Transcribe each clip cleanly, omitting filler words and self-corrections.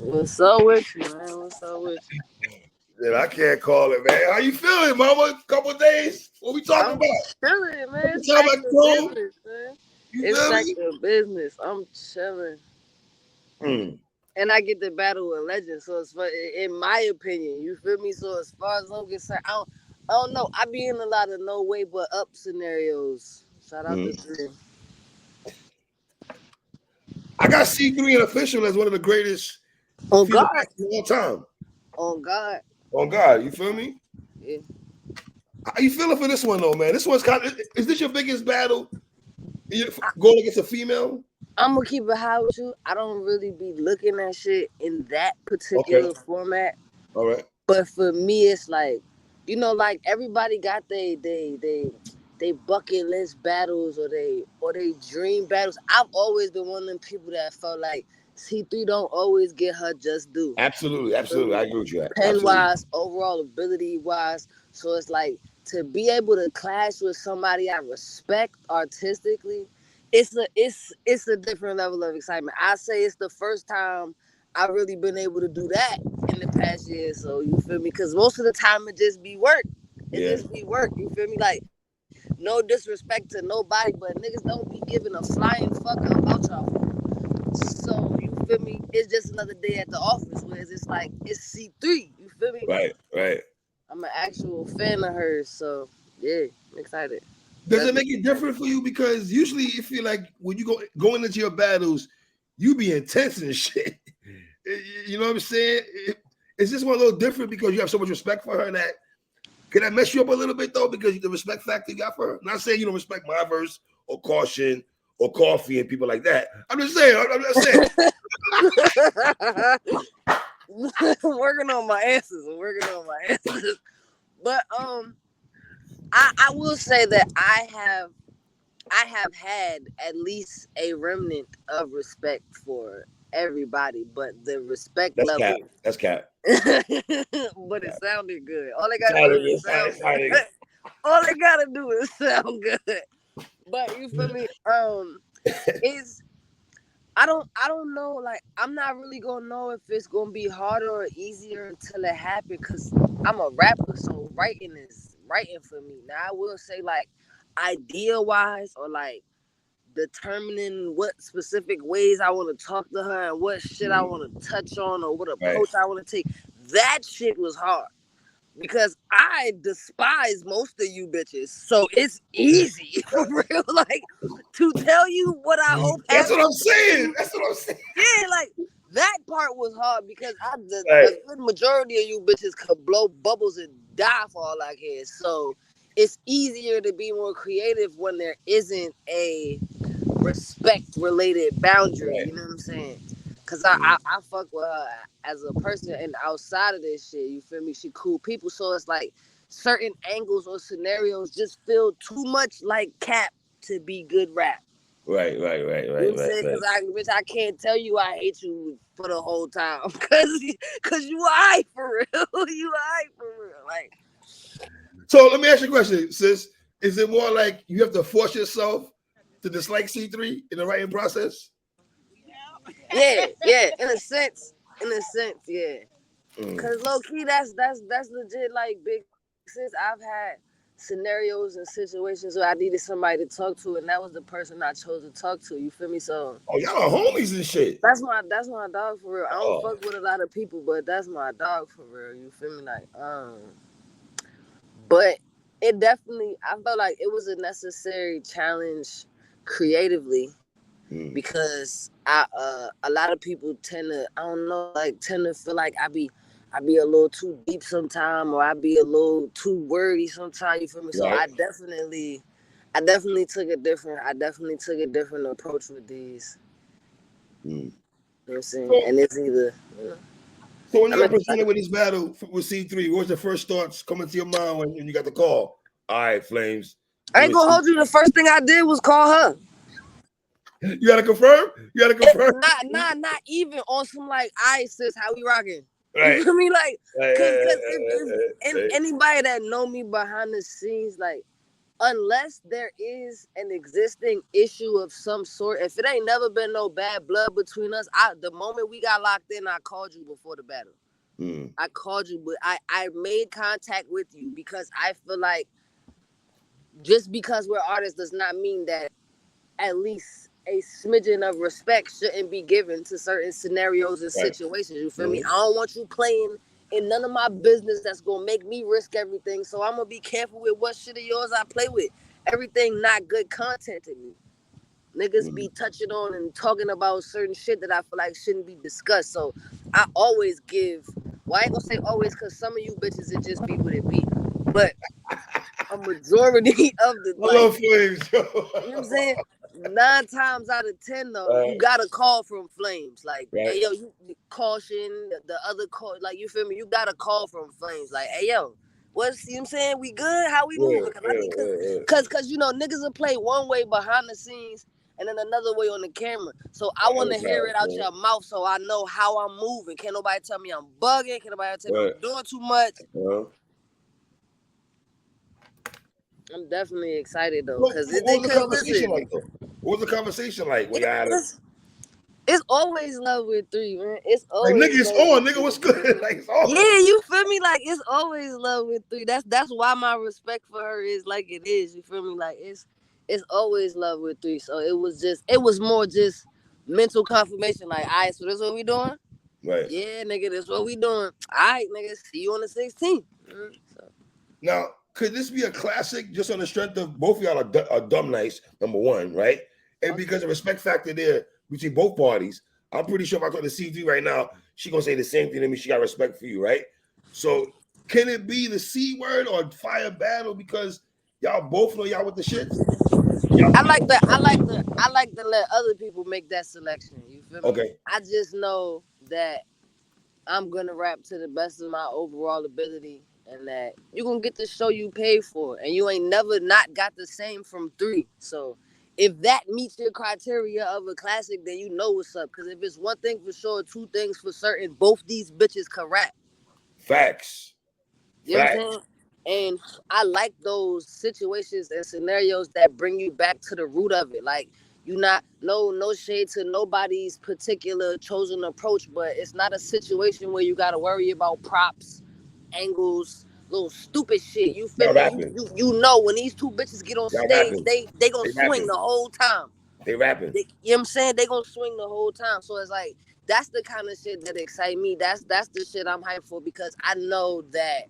What's up with you, man? What's up with you? Man, I can't call it, man. How you feeling, mama? Couple days? What we talking I'm about? chilling, man. What we It's talking back about, to cool? business, man. You It's feel back me? to business. I'm chilling. Hmm. And I get to battle with legends. So it's for, in my opinion, you feel me? So as far as I'm concerned, I don't know. I be in a lot of no way but up scenarios. Shout out to Hmm. Dream. I got C3 and Official as one of the greatest On female God. actors of all time. On God. Oh God, you feel me? Yeah. How you feeling for this one though, man? This one's kind of, is this your biggest battle? Going against a female? I'm gonna keep it high with you. I don't really be looking at shit in that Okay. particular format. All right. But for me, it's like, like everybody got they bucket list battles or they dream battles. I've always been one of them people that felt like C3 don't always get her just due. Absolutely, Feel absolutely. me? I agree with you. Pen Absolutely. wise, overall ability wise. So it's like to be able to clash with somebody I respect artistically, it's a different level of excitement. I say it's the first time I've really been able to do that in the past year. So you feel me? Because most of the time it just be work. It Yeah. just be work. You feel me? Like no disrespect to nobody, but niggas don't be giving a flying fuck about y'all. So you feel me? It's just another day at the office. Whereas it's like it's C3. You feel me? Right, right. I'm an actual fan of hers. So yeah, I'm excited. Does That's it make it different for you? Because usually you feel like when you going into your battles, you be intense and shit. You know what I'm saying? Is this one a little different because you have so much respect for her that can that mess you up a little bit though? Because the respect factor you got for her. Not saying you don't respect my verse or caution or coffee and people like that. I'm just saying. I'm just saying. I'm working on my answers. I'm working on my answers. But I will say that I have had at least a remnant of respect for everybody, but the respect That's cap. level. That's cap. But it Cap. sounded good. All they gotta do Sorry, is sorry, sound sorry. good. All they gotta do is sound good. But you feel me? Is I don't know. Like I'm not really gonna know if it's gonna be harder or easier until it happens. Cause I'm a rapper, so writing is writing for me. Now I will say like idea wise or like determining what specific ways I want to talk to her and what shit I want to touch on or what Right. approach I want to take. That shit was hard because I despise most of you bitches. So it's easy for real. Like to tell you what I hope That's what I'm happens to saying. you. That's what I'm saying. Yeah, like that part was hard because a Right. good majority of you bitches could blow bubbles and die for all I care. So it's easier to be more creative when there isn't a respect related boundary. Right. You know what I'm saying? Cause I fuck with her as a person and outside of this shit. You feel me? She cool people. So it's like certain angles or scenarios just feel too much like cap to be good rap. Right, right, right, You know what right, I'm right, saying? right. Cause I can't tell you I hate you for the whole time. Cause you alright for real. You alright for real. Like So let me ask you a question, sis. Is it more like you have to force yourself to dislike C3 in the writing process? yeah. In a sense, yeah. Mm. Cause low key, that's legit. Like big sis, I've had scenarios and situations where I needed somebody to talk to, and that was the person I chose to talk to. You feel me? So Oh, y'all are homies and shit. that's my dog for real. I don't Oh, fuck with a lot of people, but that's my dog for real. You feel me? But it definitely, I felt like it was a necessary challenge creatively mm. because a lot of people tend to, I don't know, like tend to feel like I be a little too deep sometime or I be a little too wordy sometimes. You feel me? So Right. I definitely took a different approach with these. Mm. You know what I'm saying? So, And it's either so when you I'm got presented excited. with this battle with C3, what was the first thoughts coming to your mind when you got the call? All right, Flames. I You ain't and gonna hold you. The first thing I did was call her. You got to confirm? You got to confirm? Not even on some like, "I sis, how we rocking?" You Right. feel me? Like, Right, cause right, if right, right. anybody that know me behind the scenes, like unless there is an existing issue of some sort, if it ain't never been no bad blood between us, the moment we got locked in, I called you before the battle. I called you, but I made contact with you because I feel like just because we're artists does not mean that at least a smidgen of respect shouldn't be given to certain scenarios and situations. You feel me? I don't want you playing in none of my business that's gonna make me risk everything. So I'm gonna be careful with what shit of yours I play with. Everything not good content to me. Niggas be touching on and talking about certain shit that I feel like shouldn't be discussed. So I always give. Well, I ain't gonna say always, cause some of you bitches it just be what it be. But a majority of the love Flames, you know what I'm saying? 9 times out of 10 though, you got a call from Flames. Like, hey yo, you caution the other call, like you feel me? You got a call from Flames. Like, hey yo, what's you know what I'm saying? We good? How we moving? Cause you know niggas will play one way behind the scenes and then another way on the camera. So I want to hear it out your mouth so I know how I'm moving. Can't nobody tell me I'm bugging. Can't nobody tell me I'm doing too much. I'm definitely excited though, what was the conversation like though? What was the conversation like when y'all had It's always love with 3, man. It's like always nigga, it's on, nigga. What's good? Like it's on. Yeah, you feel me? Like it's always love with 3. That's why my respect for her is like it is. You feel me? Like it's always love with 3. So it was more just mental confirmation. Like, all right, so this is what we doing? Right. Yeah, nigga, this what we doing. All right, nigga, see you on the 16th. So. Now, could this be a classic just on the strength of both of y'all are dumb nice, number one, right? And because the respect factor there between both parties, I'm pretty sure if I talk to C3 right now, she gonna say the same thing to me. She got respect for you, right? So can it be the C word or fire battle because y'all both know y'all with the shits? I like to let other people make that selection. You feel me? Okay. I just know that I'm gonna rap to the best of my overall ability, and that you're gonna get the show you paid for, and you ain't never not got the same from 3. So if that meets your criteria of a classic, then you know what's up. Because if it's one thing for sure, 2 things for certain, both these bitches can rap. Facts. You know what I'm saying? And I like those situations and scenarios that bring you back to the root of it. Like, you not no shade to nobody's particular chosen approach, but it's not a situation where you gotta worry about props, angles, little stupid shit. You feel me? You know when these 2 bitches get on stage, they gonna swing the whole time. They rapping. You know what I'm saying? They gonna swing the whole time. So it's like that's the kind of shit that excite me. That's the shit I'm hyped for because I know that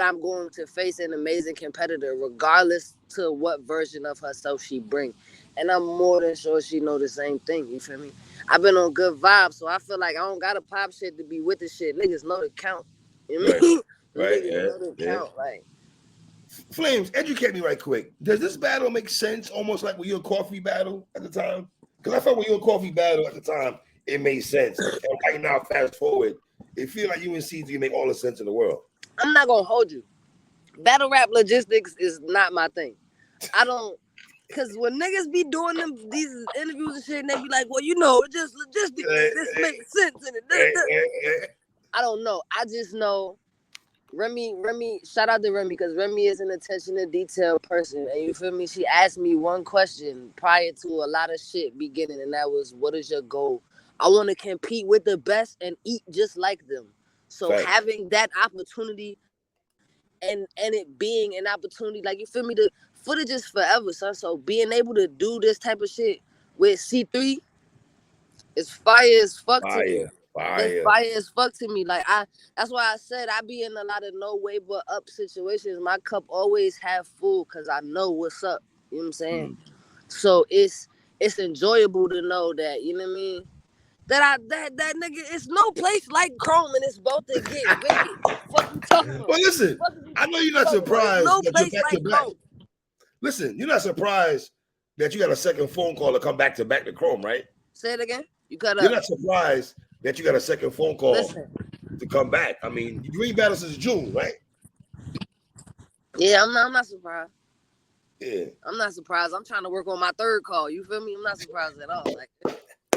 I'm going to face an amazing competitor, regardless to what version of herself she bring. And I'm more than sure she know the same thing. You feel me? I've been on good vibes, so I feel like I don't gotta pop shit to be with the shit. Niggas know the count. You know what I mean? Niggas know the count. Like, Flames, educate me right quick. Does this battle make sense almost like when you and Coffee battle at the time? Because I thought when you and Coffee battle at the time, it made sense. And right now, fast forward, it feels like you and CG make all the sense in the world. I'm not gonna hold you. Battle rap logistics is not my thing. I don't, cause when niggas be doing these interviews and shit, and they be like, "Well, you know, just logistically, this makes sense." And I don't know. I just know Remy. Shout out to Remy because Remy is an attention to detail person, and you feel me. She asked me one question prior to a lot of shit beginning, and that was, "What is your goal?" I want to compete with the best and eat just like them. So having that opportunity and it being an opportunity, like you feel me, the footage is forever, son. So being able to do this type of shit with C3 is fire as fuck to me. It's fire as fuck to me. Like that's why I said I be in a lot of no way but up situations. My cup always half full because I know what's up. You know what I'm saying? So it's enjoyable to know that, you know what I mean? That nigga, it's no place like Chrome and it's about to get wicked. Fuck you talking about? Well, listen, I know you're not surprised that you're back to back. Listen, you're not surprised that you got a second phone call to come back to Chrome, right? Say it again. You're not surprised that you got a second phone call to come back. I mean, you ain't battled since June, right? Yeah, I'm not surprised. Yeah. I'm not surprised. I'm trying to work on my 3rd call. You feel me? I'm not surprised at all. Like,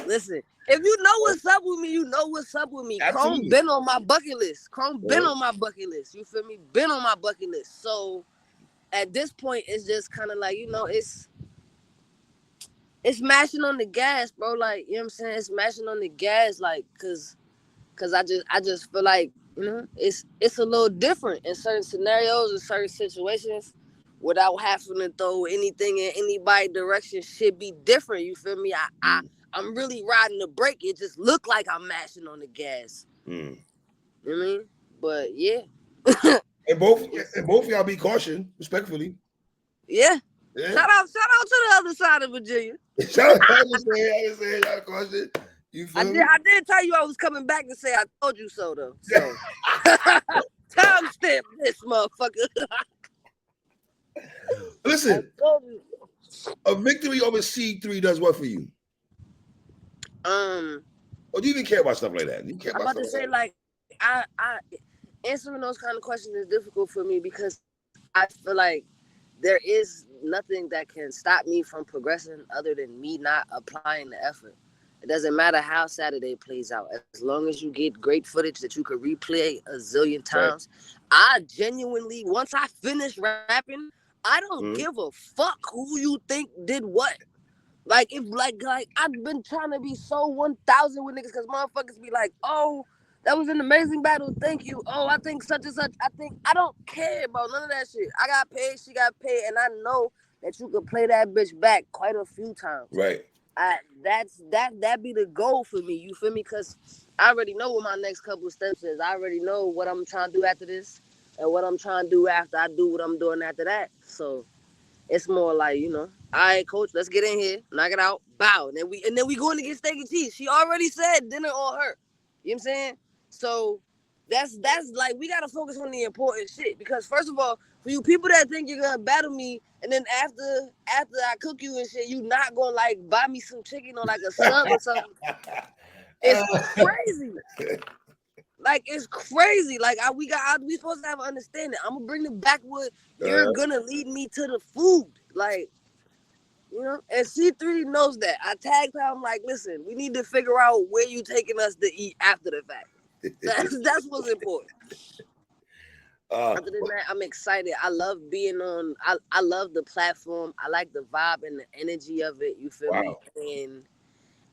listen, if you know what's up with me, you know what's up with me. Absolutely. Chrome been on my bucket list. Been on my bucket list. You feel me? Been on my bucket list. So at this point, it's just kind of like, it's mashing on the gas, bro. Like, you know what I'm saying? It's mashing on the gas, like, cause I just feel like, it's a little different in certain scenarios and certain situations. Without having to throw anything in anybody's direction, should be different. You feel me? I'm really riding the brake. It just look like I'm mashing on the gas. Mm. You know what I mean? But yeah. And both of y'all be caution, respectfully. Yeah. Yeah. Shout out to the other side of Virginia. Shout out, I just say y'all caution. You feel me? I did tell you I was coming back to say I told you so though. So timestamp this motherfucker. Listen, a victory over C3 does what for you? Or do you even care about stuff like that? You care I'm about to say, like, I answering those kind of questions is difficult for me because I feel like there is nothing that can stop me from progressing other than me not applying the effort. It doesn't matter how Saturday plays out. As long as you get great footage that you could replay a zillion times. Right. I genuinely, once I finish rapping, I don't give a fuck who you think did what. Like, if like I've been trying to be so 1,000 with niggas because motherfuckers be like, oh, that was an amazing battle. Thank you. Oh, I think such and such. I don't care about none of that shit. I got paid. She got paid. And I know that you could play that bitch back quite a few times. Right. That be the goal for me. You feel me? Because I already know what my next couple steps is. I already know what I'm trying to do after this and what I'm trying to do after I do what I'm doing after that. So it's more like, all right, coach, let's get in here, knock it out, bow. And then we going to get steak and cheese. She already said dinner on her. You know what I'm saying? So that's like, we gotta focus on the important shit. Because first of all, for you people that think you're gonna battle me and then after I cook you and shit, you not gonna like buy me some chicken or like a sub or something. It's crazy. Like, it's crazy. Like, we supposed to have an understanding. I'm gonna bring the backwood. You're gonna lead me to the food. Like, and C3 knows that. I tagged her. I'm like, listen, we need to figure out where you taking us to eat after the fact. That's what's important. Other than that, I'm excited. I love being on. I love the platform. I like the vibe and the energy of it. You feel me?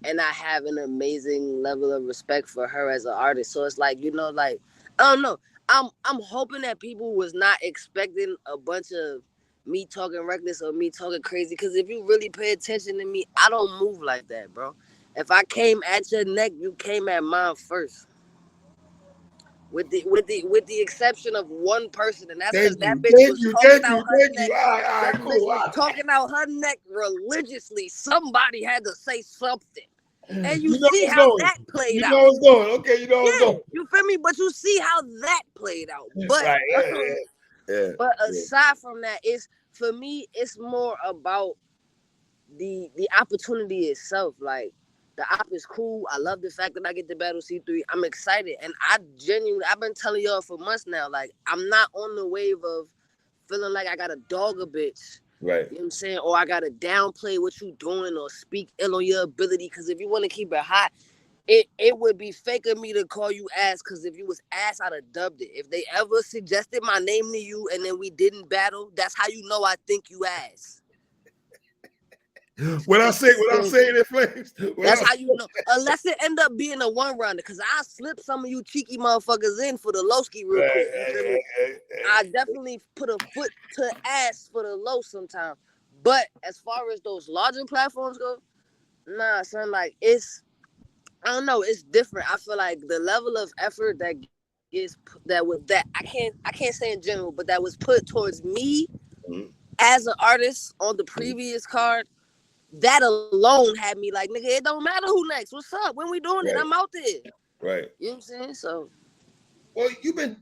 And I have an amazing level of respect for her as an artist. So it's like, like, I don't know. I'm hoping that people was not expecting a bunch of me talking reckless or me talking crazy. Because if you really pay attention to me, I don't move like that, bro. If I came at your neck, you came at mine first. With the exception of one person, and that's because that bitch was talking out her neck. That bitch was talking out her neck religiously. Somebody had to say something. And you see how that played out. You know what's going. Okay, you know what's going. You feel me? But you see how that played out. But but aside from that, for me, it's more about the opportunity itself. Like, the op is cool. I love the fact that I get to battle C3. I'm excited. And I've been telling y'all for months now, like, I'm not on the wave of feeling like I got to dog a bitch. Right. You know what I'm saying? Or I got to downplay what you doing or speak ill on your ability. Because if you want to keep it hot, it would be fake of me to call you ass. Because if you was ass, I'd have dubbed it. If they ever suggested my name to you and then we didn't battle, that's how you know I think you ass. When I'm saying it, Flames. That's how you know. Unless it end up being a one-rounder. Because I slip some of you cheeky motherfuckers in for the Lowski real quick. You feel me? I definitely put a foot to ass for the low sometimes. But as far as those larger platforms go, nah, son, like, I don't know, it's different. I feel like the level of effort that I can't say in general, but that was put towards me as an artist on the previous card, that alone had me like, nigga, it don't matter who next. What's up? When we doing it? I'm out there. Right. You know what I'm saying? So. Well,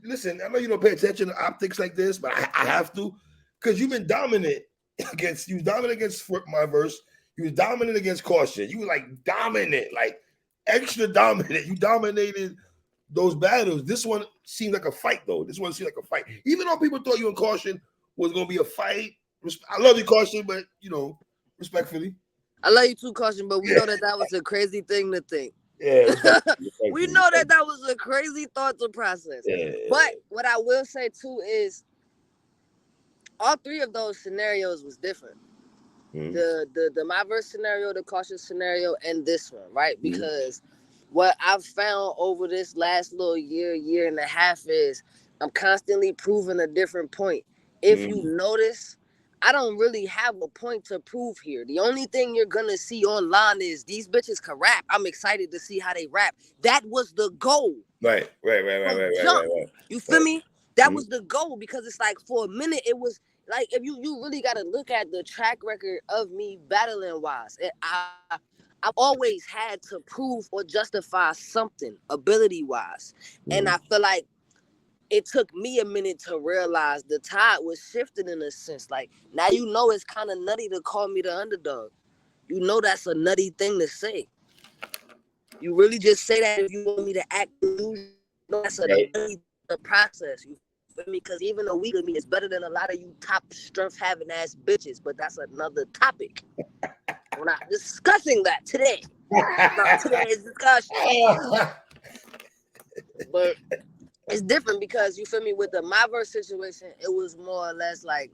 listen, I know you don't pay attention to optics like this, but I have to, because you've been dominant against my verse. You was dominant against Caution. You were like dominant, like extra dominant. You dominated those battles. This one seemed like a fight, though. Even though people thought you and Caution was going to be a fight. I love you, Caution, but, respectfully. I love you too, Caution, but we know that was a crazy thing to think. Yeah. We know that was a crazy thought to process. Yeah. But what I will say, too, is all three of those scenarios was different. Mm-hmm. The my verse scenario, the cautious scenario, and this one, right? Because what I've found over this last little year and a half is I'm constantly proving a different point. If you notice, I don't really have a point to prove here. The only thing you're gonna see online is these bitches can rap. I'm excited to see how they rap. That was the goal. Right. Jump. You feel me? That was the goal, because it's like for a minute it was like, if you really gotta look at the track record of me battling wise, I've always had to prove or justify something ability wise, and I feel like it took me a minute to realize the tide was shifting in a sense. Like, now you know it's kind of nutty to call me the underdog. You know that's a nutty thing to say. You really just say that if you want me to act delusional. That's a nutty process. You feel me? Because even a weak of me is better than a lot of you top strength having ass bitches. But that's another topic. We're not discussing that today. Not today's discussion. But it's different because, you feel me, with the my verse situation, it was more or less like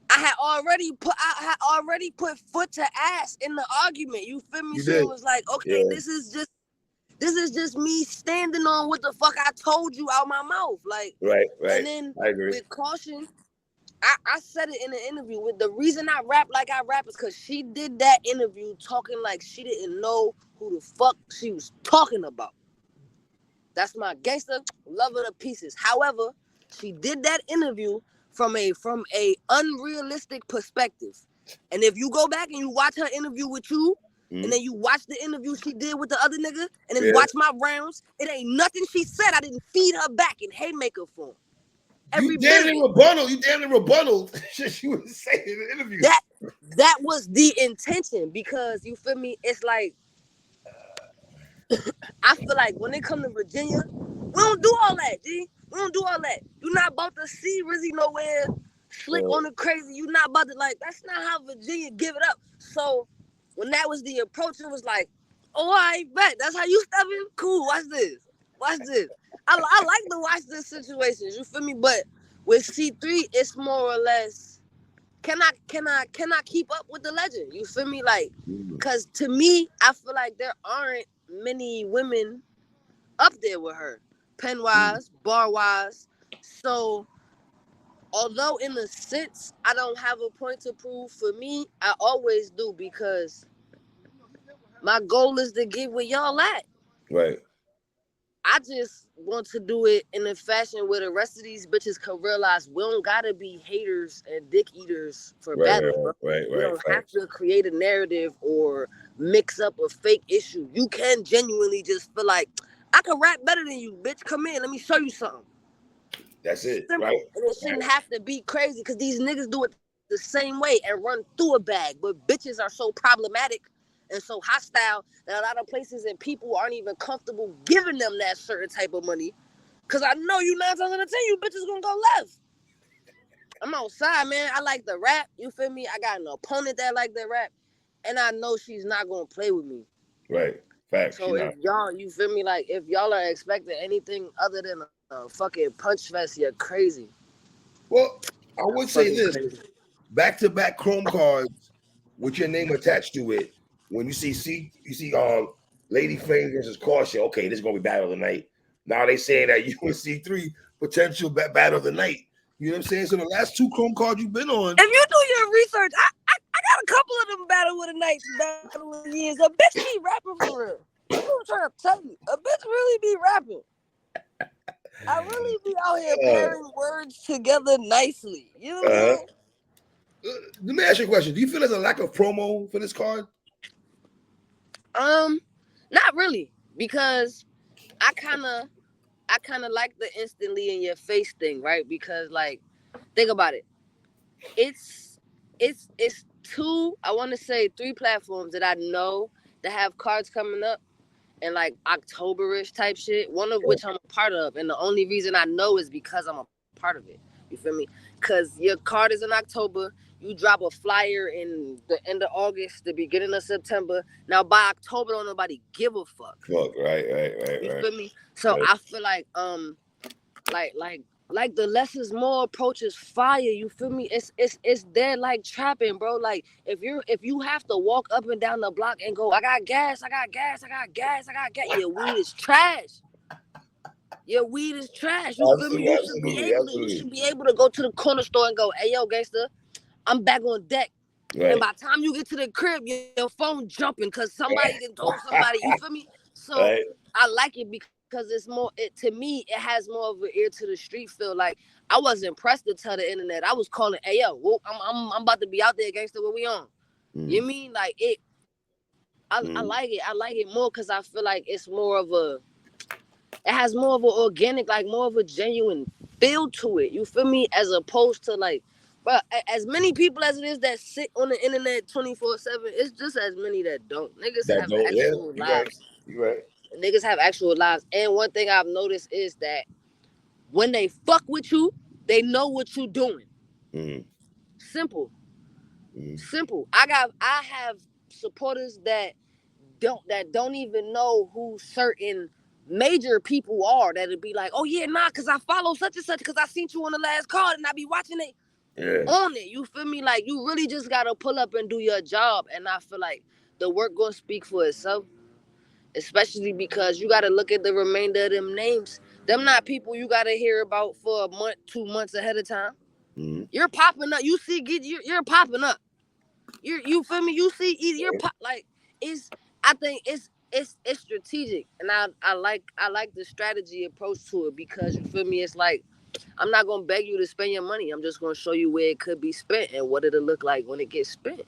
I had already put foot to ass in the argument. You feel me? So it was like, okay, this is just me standing on what the fuck I told you out my mouth. Like, right. And then with caution, I said it in the interview. With the reason I rap like I rap is because she did that interview talking like she didn't know who the fuck she was talking about. That's my gangster, love her to pieces. However, she did that interview from a unrealistic perspective. And if you go back and you watch her interview with you, and then you watch the interview she did with the other nigga, and then watch my rounds, it ain't nothing she said I didn't feed her back in haymaker form. You damn near rebuttal. She was saying in the interview. That was the intention, because, you feel me, it's like, I feel like when it come to Virginia, we don't do all that, G. We don't do all that. You're not about to see Rizzy nowhere slick on the crazy. You're not about to, like, that's not how Virginia give it up. So when that was the approach, it was like, oh, I bet. That's how you step in? Cool, watch this. I like to watch this situation, you feel me? But with C3, it's more or less, can I keep up with the legend? You feel me? Like, because to me, I feel like there aren't many women up there with her, pen wise, bar wise. So although in a sense I don't have a point to prove, for me I always do, because my goal is to get where y'all at. Right. I just want to do it in a fashion where the rest of these bitches can realize we don't gotta be haters and dick eaters for battling, bro. We don't have to create a narrative or mix up a fake issue. You can genuinely just feel like, I can rap better than you, bitch. Come in, let me show you something. That's it. Simple. Right. And it shouldn't have to be crazy, because these niggas do it the same way and run through a bag. But bitches are so problematic and so hostile that a lot of places and people aren't even comfortable giving them that certain type of money. Because I know you 9 times out of 10, you bitches gonna go left. I'm outside, man. I like the rap. You feel me? I got an opponent that like the rap. And I know she's not gonna play with me. Right. Facts. So if y'all, you feel me? Like, if y'all are expecting anything other than a fucking punch fest, you're crazy. Well, I would say this. Back-to-back chrome cards with your name attached to it. When you see Lady Flamez versus Caution, okay, this is gonna be battle of the night. Now they saying that you and C3 potential battle of the night. You know what I'm saying? So the last 2 chrome cards you've been on. If you do your research, I got a couple of them battle with the nights, battle of the years. A bitch be rapping for real. I'm trying to tell you, a bitch really be rapping. I really be out here pairing words together nicely. You know what I'm saying? Let me ask you a question. Do you feel there's a lack of promo for this card? Not really, because I kind of like the instantly in your face thing, right? Because, like, think about it. It's 2, I want to say 3 platforms that I know that have cards coming up and like October-ish type shit, one of which I'm a part of. And the only reason I know is because I'm a part of it. You feel me? Because your card is in October. You drop a flyer in the end of August, the beginning of September. Now, by October, don't nobody give a fuck. Right. You feel me? So I feel like like the less is more approach is fire. You feel me? It's there like trapping, bro. Like if you have to walk up and down the block and go, I got gas, I got gas, I got gas, I got gas. Your weed is trash. Your weed is trash. You feel me? Absolutely, absolutely, You absolutely. should be able to go to the corner store and go, hey yo, gangster, I'm back on deck. And Right. by the time you get to the crib, your phone jumping because somebody didn't told somebody. You feel me? So Right. I like it because it's more. To me, it has more of an ear to the street feel. Like I wasn't pressed to tell the internet. I was calling, hey yo, whoa, I'm about to be out there, gangster. What we on? You Mm. mean like it? I Mm. like it. I like it more because I feel like it's more of a. It has more of an organic, like more of a genuine feel to it. You feel me? As opposed to like, but as many people as it is that sit on the internet 24/7, it's just as many that don't. Niggas That have don't. Yeah. actual You're right. lives. You're right. Niggas have actual lives. And one thing I've noticed is that when they fuck with you, they know what you doing. Mm. Simple. Mm. Simple. I have supporters that don't even know who certain major people are. That'd be like, oh yeah, nah, cause I follow such and such, cause I seen you on the last card and I be watching it Yeah. on it. You feel me? Like you really just gotta pull up and do your job. And I feel like the work gonna speak for itself. Especially because you gotta look at the remainder of them names. Them not people you gotta hear about for a month, 2 months ahead of time. Mm. You're popping up. You see, you're popping up. You feel me? You see, you're like it's. I think it's strategic, and I like the strategy approach to it because you feel me. It's like I'm not gonna beg you to spend your money. I'm just gonna show you where it could be spent and what it'll look like when it gets spent,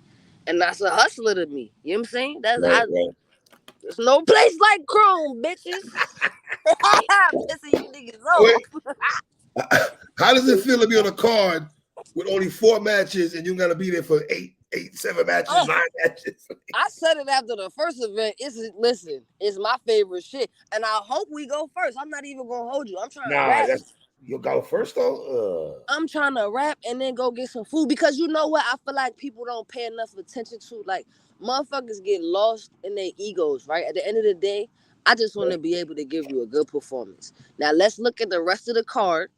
and that's a hustler to me. You know what I'm saying? Right. Right. There's no place like Chrome, bitches. Pissing you niggas Wait. off. How does it feel to be on a card with only 4 matches and you gotta be there for 7 matches, Oh, 9 matches? I said it after the first event. It's my favorite shit, and I hope we go first. I'm not even gonna hold you. I'm trying to Nah, rap. that's you go first though. I'm trying to rap and then go get some food because you know what? I feel like people don't pay enough attention to. Like motherfuckers get lost in their egos, right? At the end of the day, I just want to be able to give you a good performance. Now let's look at the rest of the card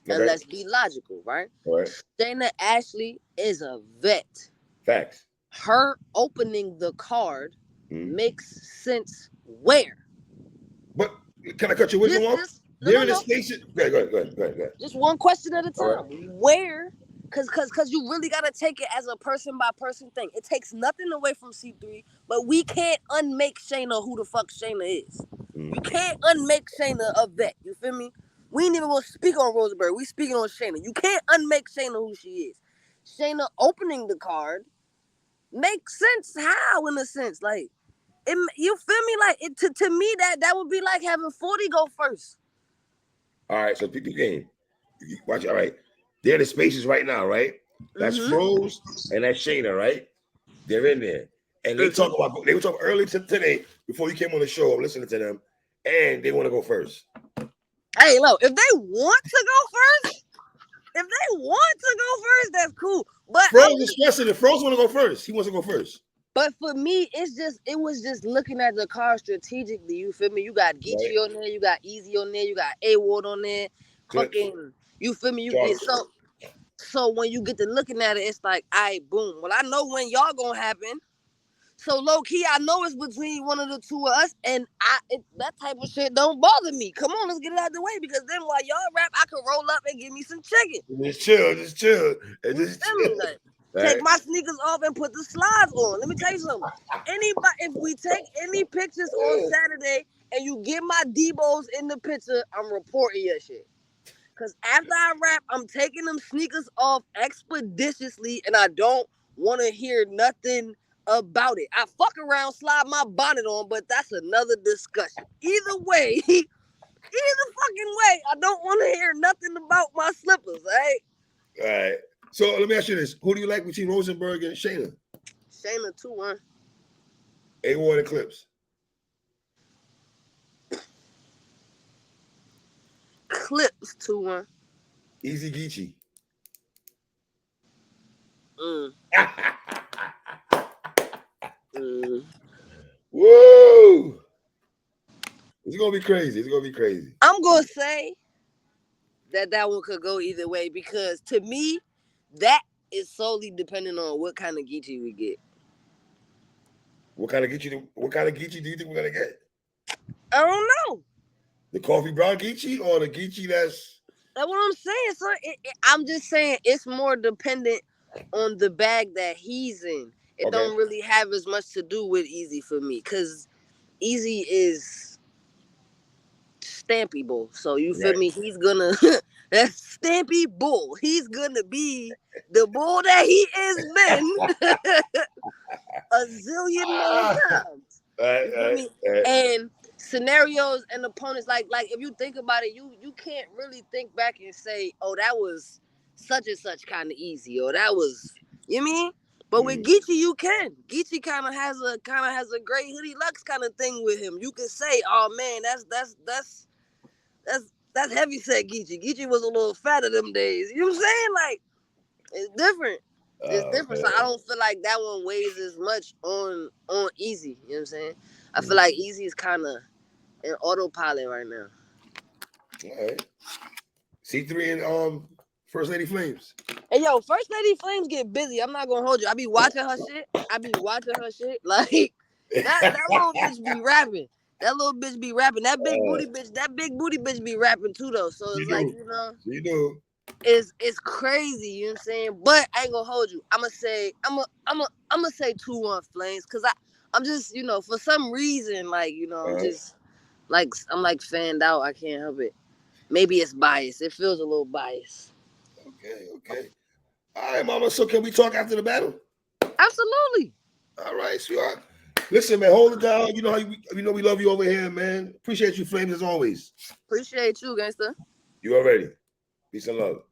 and Okay. let's be logical, right? All right. Shayna Ashley is a vet. Facts. Her opening the card Mm. makes sense where? But can I cut your wisdom off? They're in a No. station. Go ahead. Just one question at a All time. right. Where? Cause you really gotta take it as a person by person thing. It takes nothing away from C3, but we can't unmake Shayna who the fuck Shayna is. Mm. You can't unmake Shayna a vet. You feel me? We ain't even gonna speak on Rosenberg. We speaking on Shayna. You can't unmake Shayna who she is. Shayna opening the card makes sense. How in a sense? Like it, you feel me? Like it to me that would be like having 40 go first. All right, so pick the game. Watch. All right, they're in the spaces right now, right? That's Froze and that's Shayna, right? They're in there, and they talk about. They were talking early today before you came on the show. I'm listening to them, and they want to go first. Hey, look, if they want to go first, that's cool. But Froze is stressing it. Froze want to go first. He wants to go first. But for me, it was just looking at the car strategically. You feel me? You got Geechee Right. on there, you got Easy on there, you got A Ward on there, fucking. You feel me? So when you get to looking at it, it's like, all right, boom. Well, I know when y'all gonna happen. So low key, I know it's between one of the two of us, and that type of shit don't bother me. Come on, let's get it out of the way because then while y'all rap, I can roll up and give me some chicken. Just chill, and just chill. Like, take my sneakers off and put the slides on. Let me tell you something. Anybody, if we take any pictures on Saturday and you get my Debos in the picture, I'm reporting your shit. Cause after I rap, I'm taking them sneakers off expeditiously, and I don't want to hear nothing about it. I fuck around, slide my bonnet on, but that's another discussion. Either way, fucking way, I don't want to hear nothing about my slippers, right? All right. So let me ask you this: who do you like between Rosenberg and Shayna? Shayna 2-1. A1 and Clips. Clips 2-1. Easy Geechee. Whoa! It's gonna be crazy. I'm gonna say that one could go either way, because to me, that is solely dependent on what kind of Geechee we get. What kind of Geechee do you think we're gonna get? I don't know. The coffee brown Geechee or the Geechee that's what I'm saying. So I'm just saying it's more dependent on the bag that he's in. It okay? don't really have as much to do with Easy for me, because Easy is Stampy Bull. So you feel Right. me? He's gonna that's Stampy Bull. He's gonna be the bull that he has been a zillion more times. You feel me? And scenarios and opponents, like if you think about it, you can't really think back and say, oh, that was such and such kind of easy, or that was, you mean? But with Geechee, you can. Geechee kind of has a great hoodie Lux kind of thing with him. You can say, oh man, that's heavy set Geechee. Geechee was a little fatter them days. You know what I'm saying? Like, it's different. It's different. Man. So I don't feel like that one weighs as much on Easy. You know what I'm saying? I feel like Easy is kind of in autopilot right now. All right. C3 and First Lady Flamez. Hey yo, First Lady Flamez get busy. I'm not gonna hold you. I be watching her shit. Like that little bitch be rapping. That little bitch be rapping. That big booty bitch be rapping too though. So it's like, you know. You do. It's crazy, you know what I'm saying? But I ain't gonna hold you. I'm gonna say 2-1 Flames, because I'm just, you know, for some reason, like, you know, I'm just like fanned out. I can't help it. Maybe it's biased. It feels a little biased. Okay. All right, mama. So can we talk after the battle? Absolutely. All right, sweetheart. Listen, man, hold it down. You know how we love you over here, man. Appreciate you, Flames, as always. Appreciate you, gangster. You already. Peace and love.